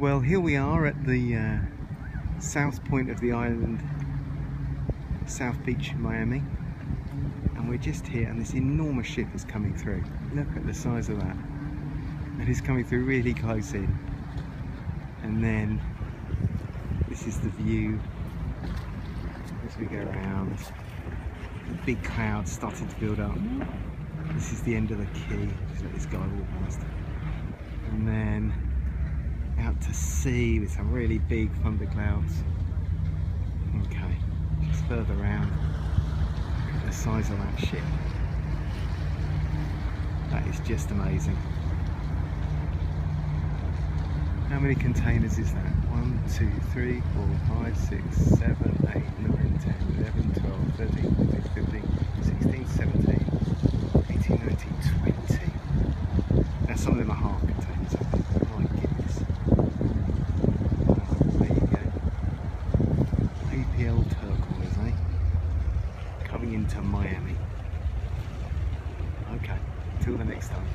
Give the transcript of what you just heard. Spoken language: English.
Well, here we are at the south point of the island, South Beach, Miami, and we're just here and this enormous ship is coming through. Look at the size of that. And it's coming through really close in. And then this is the view as we go around. The big clouds starting to build up. This is the end of the quay. Just let this guy walk past. And then out to sea with some really big thunderclouds. Okay, just further around. Look at the size of that ship. That is just amazing. How many containers is that? 1, 2, 3, 4, 5, 6, 7, 8, 9, 10, 11, 12, 13, 14, 15, 16, 17, 18, 19, 20. Now some of them are half containers, I think. My goodness. There you go. APL turquoise, eh? Coming into Miami. Okay, till the next time.